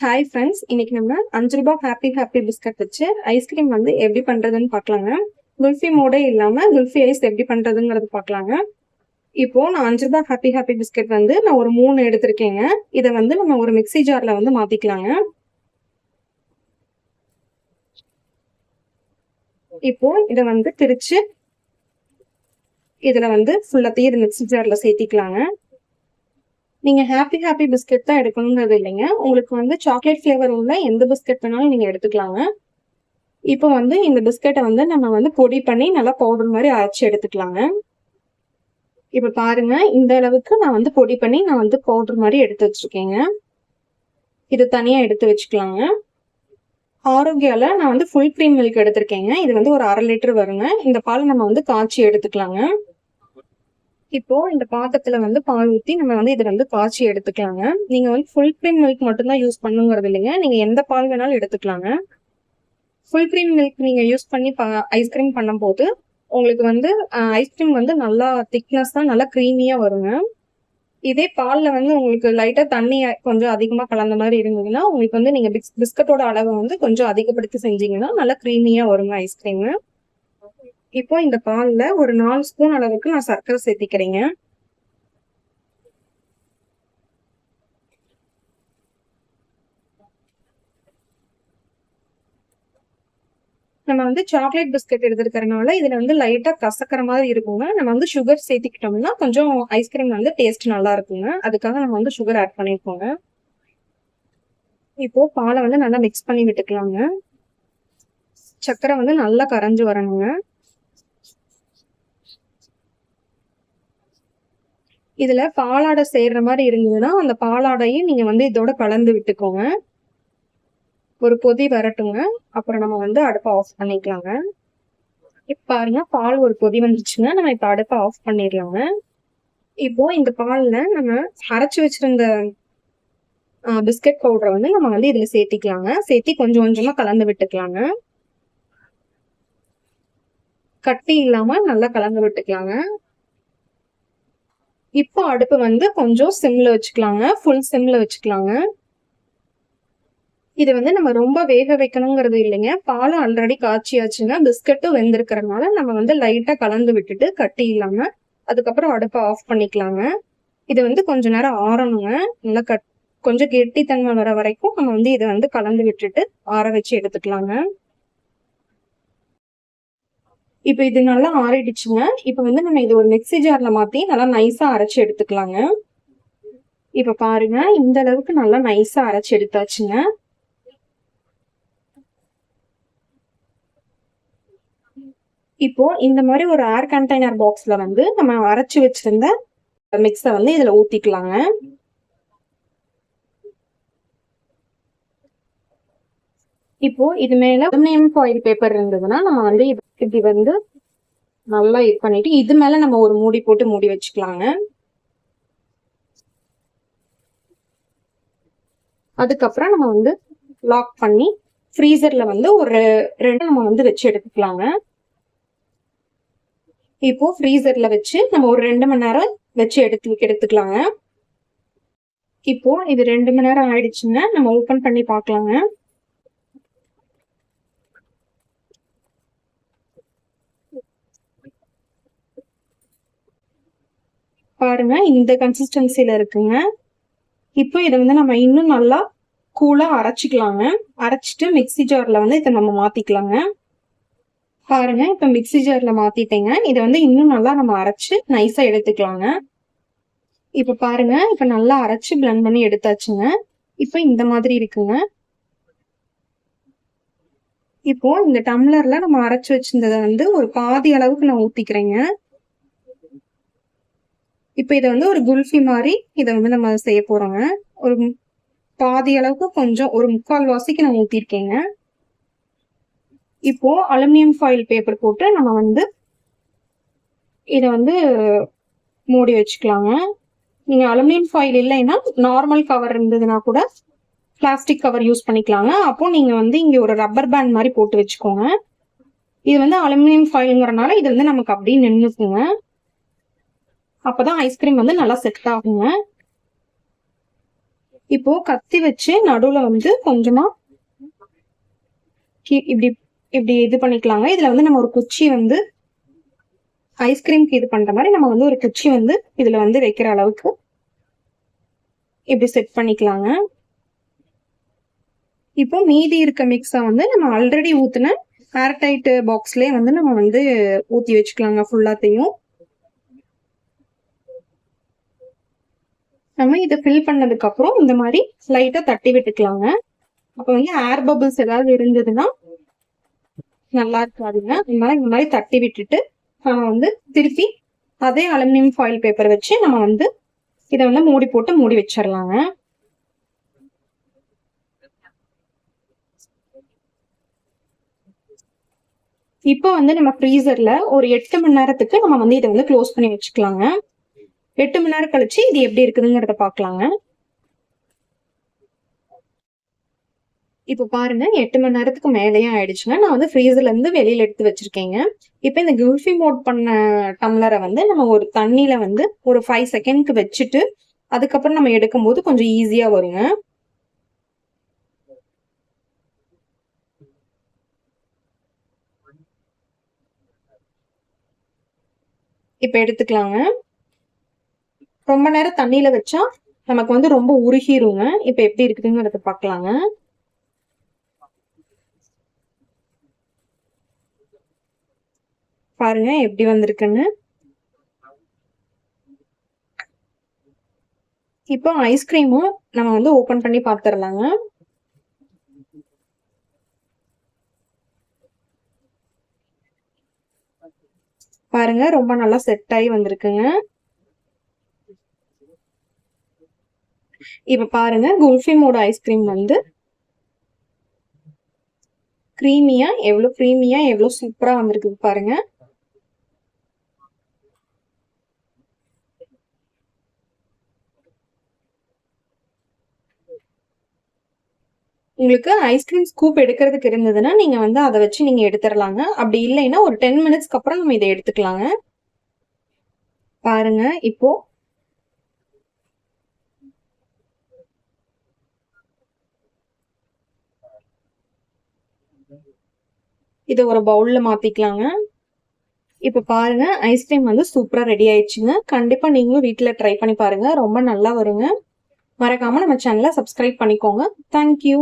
Hi friends, இன்னைக்கு நம்ம 5 ரூபாய் ஹாப்பி பிஸ்கட் வச்சு ஐஸ்கிரீம் வந்து எப்படி பண்றதுன்னு பார்க்கலாங்க. குல்ஃபி மோடே இல்லாம குல்ஃபி ஐஸ் எப்படி பண்றதுங்கிறது பார்க்கலாங்க. இப்போ நான் 5 ரூபாய் ஹாப்பி பிஸ்கட் வந்து நான் ஒரு 3 எடுத்திருக்கேங்க. இதை வந்து நம்ம ஒரு மிக்ஸி ஜார்ல வந்து மாத்திக்கலாங்க. இப்போ இதை வந்து பிரிச்சு இதுல வந்து ஃபுல்லாத்தையும் இது மிக்ஸி ஜார்ல சேர்த்திக்கலாங்க. நீங்க ஹாப்பி பிஸ்கட் தான் எடுக்கணுங்கிறது இல்லைங்க. உங்களுக்கு வந்து சாக்லேட் ஃபிளேவர் உள்ள எந்த பிஸ்கட் வேணாலும் நீங்க எடுத்துக்கலாங்க. இப்போ வந்து இந்த பிஸ்கட்டை வந்து நம்ம வந்து பொடி பண்ணி நல்லா பவுடர் மாதிரி அரைச்சி எடுத்துக்கலாங்க. இப்போ பாருங்க, இந்த அளவுக்கு நான் வந்து பொடி பண்ணி நான் வந்து பவுடர் மாதிரி எடுத்து வச்சிருக்கேங்க. இது தனியா எடுத்து வச்சுக்கலாங்க. ஆரோக்கியால நான் வந்து ஃபுல் க்ரீம் மில்க் எடுத்திருக்கேங்க. இது வந்து ஒரு 1/2 லிட்டர் வருங்க. இந்த பால் நம்ம வந்து காய்ச்சி எடுத்துக்கலாங்க. இப்போ இந்த பாத்திரத்துல வந்து பால் ஊற்றி நம்ம வந்து இதை வந்து காய்ச்சி எடுத்துக்கலாங்க. நீங்க வந்து ஃபுல் க்ரீம் மில்க் மட்டும்தான் யூஸ் பண்ணுங்கிறது இல்லைங்க. நீங்க எந்த பால் வேணாலும் எடுத்துக்கலாங்க. ஃபுல் க்ரீம் மில்க் நீங்க யூஸ் பண்ணி ஐஸ்கிரீம் பண்ணும்போது உங்களுக்கு வந்து ஐஸ்கிரீம் வந்து நல்லா திக்னஸ் தான் நல்லா க்ரீமியா வருங்க. இதே பால்ல வந்து உங்களுக்கு லைட்டா தண்ணி கொஞ்சம் அதிகமா கலந்த மாதிரி இருந்ததுன்னா உங்களுக்கு வந்து நீங்க பிஸ்கட்டோட அளவை வந்து கொஞ்சம் அதிகப்படுத்தி செஞ்சீங்கன்னா நல்லா க்ரீமியா வருங்க ஐஸ்கிரீம். இப்போ இந்த பால்ல ஒரு 4 ஸ்பூன் அளவுக்கு நான் சர்க்கரை சேர்த்திக்கிறேங்க. நம்ம வந்து சாக்லேட் பிஸ்கட் எடுத்துருக்கறனால இதுல வந்து லைட்டா கசக்கிற மாதிரி இருக்குங்க. நம்ம வந்து சுகர் சேர்த்திக்கிட்டோம்னா கொஞ்சம் ஐஸ்கிரீம் வந்து டேஸ்ட் நல்லா இருக்குங்க. அதுக்காக நம்ம வந்து சுகர் ஆட் பண்ணிருக்கோங்க. இப்போ பாலை வந்து நல்லா மிக்ஸ் பண்ணி விட்டுக்கலாங்க. சர்க்கரை வந்து நல்லா கரைஞ்சு வரணுங்க. இதுல பாலாடை சேர்ற மாதிரி இருந்ததுன்னா அந்த பாலாடையும் நீங்க வந்து இதோட கலந்து விட்டுக்கோங்க. ஒரு கொதி வரட்டுங்க. அப்புறம் நம்ம வந்து அடுப்பை ஆஃப் பண்ணிக்கலாங்க. இப்ப பாருங்க, பால் ஒரு கொதி வந்துச்சுங்க. நம்ம இப்ப அடுப்பை ஆஃப் பண்ணிடலாங்க. இப்போ இந்த பால்ல நம்ம அரைச்சு வச்சிருந்த பிஸ்கட் பவுடரை வந்து நம்ம வந்து இதுல சேர்த்திக்கலாங்க. சேர்த்தி கொஞ்சம் கொஞ்சமா கலந்து விட்டுக்கலாங்க. கட்டி இல்லாம நல்லா கலந்து விட்டுக்கலாங்க. இப்போ அடுப்பு வந்து கொஞ்சம் சிம்ல வச்சுக்கலாங்க. ஃபுல் சிம்ல வச்சுக்கலாங்க. இது வந்து நம்ம ரொம்ப வேக வைக்கணுங்கிறது இல்லைங்க. பாலும் ஆல்ரெடி காய்ச்சியாச்சுங்க. பிஸ்கட்டும் வெந்திருக்கிறதுனால நம்ம வந்து லைட்டா கலந்து விட்டுட்டு கட்டி இல்லாம அதுக்கப்புறம் அடுப்பை ஆஃப் பண்ணிக்கலாங்க. இது வந்து கொஞ்ச நேரம் ஆறணுங்க. நல்லா கொஞ்சம் கெட்டித்தன்மை வர வரைக்கும் நம்ம வந்து இதை வந்து கலந்து விட்டுட்டு ஆற வச்சு எடுத்துக்கலாங்க. இப்ப இது நல்லா ஆறிடுச்சுங்க. இப்ப வந்து நம்ம இது ஒரு மிக்ஸி ஜார்ல மாத்தி நல்லா நைஸா அரைச்சு எடுத்துக்கலாங்க. இப்ப பாருங்க, இந்த அளவுக்கு நல்லா நைஸா அரைச்சு எடுத்தாச்சுங்க. இப்போ இந்த மாதிரி ஒரு ஏர் கண்டெய்னர் பாக்ஸ்ல வந்து நம்ம அரைச்சு வச்சிருந்த மிக்ஸை வந்து இதுல ஊத்திக்கலாங்க. இப்போ இது மேல அலுமினியம் ஃபாயில் பேப்பர் இருந்ததுன்னா நம்ம வந்து இப்படி வந்து நல்லா இது பண்ணிட்டு இது மேல நம்ம ஒரு மூடி போட்டு மூடி வச்சுக்கலாங்க. அதுக்கப்புறம் நம்ம வந்து லாக் பண்ணி ஃப்ரீசர்ல வந்து ஒரு 2 நம்ம வந்து வச்சு எடுத்துக்கலாங்க. இப்போ ஃப்ரீசர்ல வச்சு நம்ம ஒரு 2 மணி நேரம் வச்சு எடுத்துக்கலாங்க. இப்போ இது 2 மணி நேரம் ஆயிடுச்சுங்க. நம்ம ஓபன் பண்ணி பார்க்கலாங்க. பாருங்க, இந்த கன்சிஸ்டன்சில இருக்குங்க. இப்போ இதை வந்து நம்ம இன்னும் நல்லா கூலா அரைச்சிக்கலாங்க. அரைச்சிட்டு மிக்ஸி ஜார்ல வந்து இதை நம்ம மாத்திக்கலாங்க. பாருங்க, இப்ப மிக்ஸி ஜார்ல மாத்திட்டேங்க. இதை வந்து இன்னும் நல்லா நம்ம அரைச்சு நைஸா எடுத்துக்கலாங்க. இப்ப பாருங்க, இப்ப நல்லா அரைச்சு பிளெண்ட் பண்ணி எடுத்தாச்சுங்க. இப்ப இந்த மாதிரி இருக்குங்க. இப்போ இந்த டம்ளர்ல நம்ம அரைச்சு வச்சிருந்ததை வந்து ஒரு பாதி அளவுக்கு நான் ஊத்திக்கிறேங்க. இப்ப இதை வந்து ஒரு குல்ஃபி மாதிரி இதை வந்து நம்ம செய்ய போறோங்க. ஒரு பாதி அளவுக்கு கொஞ்சம் ஒரு 3/4 வாசிக்கு நான் ஊத்திருக்கேங்க. இப்போ அலுமினியம் ஃபாயில் பேப்பர் போட்டு நம்ம வந்து இதை வந்து மூடி வச்சுக்கலாங்க. நீங்க அலுமினியம் ஃபாயில் இல்லைன்னா நார்மல் கவர் இருந்ததுன்னா கூட பிளாஸ்டிக் கவர் யூஸ் பண்ணிக்கலாங்க. அப்போ நீங்க வந்து இங்க ஒரு ரப்பர் பேண்ட் மாதிரி போட்டு வச்சுக்கோங்க. இது வந்து அலுமினியம் ஃபாயிலுங்கிறனால இது வந்து நமக்கு அப்படியே நின்றுக்குங்க. அப்பதான் ஐஸ்கிரீம் வந்து நல்லா செட் ஆகுங்க. இப்போ கத்தி வச்சு நடுவுல வந்து கொஞ்சமா இப்படி இப்படி இது பண்ணிக்கலாங்க. இதுல வந்து நம்ம ஒரு குச்சி வந்து ஐஸ்கிரீம்க்கு இது பண்ற மாதிரி நம்ம வந்து ஒரு குச்சி வந்து இதுல வந்து வைக்கிற அளவுக்கு இப்படி செட் பண்ணிக்கலாங்க. இப்போ மீதி இருக்க மிக்ஸை வந்து நம்ம ஆல்ரெடி ஊத்துன ஏர்டைட் பாக்ஸ்லயே வந்து நம்ம வந்து ஊத்தி வச்சுக்கலாங்க ஃபுல்லாத்தையும். நம்ம இதை ஃபில் பண்ணதுக்கு அப்புறம் இந்த மாதிரி லைட்டா தட்டி விட்டுக்கலாங்க. அப்ப வந்து ஏர் பபிள்ஸ் ஏதாவது இருந்ததுன்னா நல்லா இருக்காதுங்க. அதனால இந்த மாதிரி தட்டி விட்டுட்டு நம்ம வந்து திருப்பி அதே அலுமினியம் ஃபாயில் பேப்பர் வச்சு நம்ம வந்து இதை வந்து மூடி போட்டு மூடி வச்சிடலாங்க. இப்போ வந்து நம்ம ஃப்ரீசர்ல ஒரு 8 மணி நேரத்துக்கு நம்ம வந்து இதை வந்து க்ளோஸ் பண்ணி வச்சுக்கலாங்க. 8 மணி நேரம் கழிச்சு இது எப்படி இருக்குதுங்கிறத பாக்கலாங்க. இப்போ பாருங்க 8 மணி நேரத்துக்கு மேலேயே ஆயிடுச்சுங்க. நான் வந்து ஃப்ரீசர்ல இருந்து வெளியில எடுத்து வச்சிருக்கேங்க. இப்போ இந்த குல்ஃபி மோட் பண்ண டம்ளரை வந்து நம்ம ஒரு தண்ணியில வந்து ஒரு 5 செகண்ட்க்கு வச்சுட்டு அதுக்கப்புறம் நம்ம எடுக்கும்போது கொஞ்சம் ஈஸியா வருங்க. இப்ப எடுத்துக்கலாங்க. ரொம்ப நேரம் தண்ணியில வச்சா நமக்கு வந்து ரொம்ப உருகிருங்க. இப்ப எப்படி இருக்குதுங்கிறத பாக்கலாங்க. பாருங்க எப்படி வந்திருக்குன்னு. இப்போ ஐஸ்கிரீமும் நம்ம வந்து ஓபன் பண்ணி பாத்துடலாங்க. பாருங்க ரொம்ப நல்லா செட் ஆகி வந்திருக்குங்க. இப்ப பாருங்க குல்ஃபி மோட் ஐஸ்கிரீம் வந்து கிரீமியா எவ்வளவு சூப்பரா வந்திருக்கு பாருங்க. உங்களுக்கு ஐஸ்கிரீம் ஸ்கூப் எடுக்கிறதுக்கு இருந்ததுன்னா நீங்க வந்து அதை வச்சு நீங்க எடுத்துடலாங்க. அப்படி இல்லைன்னா ஒரு 10 மினிட்ஸ்க்கு அப்புறம் நம்ம இதை எடுத்துக்கலாங்க. பாருங்க இப்போ இதை ஒரு பவுல்ல மாத்திக்கலாங்க. இப்ப பாருங்க ஐஸ்கிரீம் வந்து சூப்பரா ரெடி ஆயிடுச்சுங்க. கண்டிப்பா நீங்களும் வீட்டுல ட்ரை பண்ணி பாருங்க. ரொம்ப நல்லா வருங்க. மறக்காம நம்ம சேனலை சப்ஸ்கிரைப் பண்ணிக்கோங்க. தேங்க்யூ.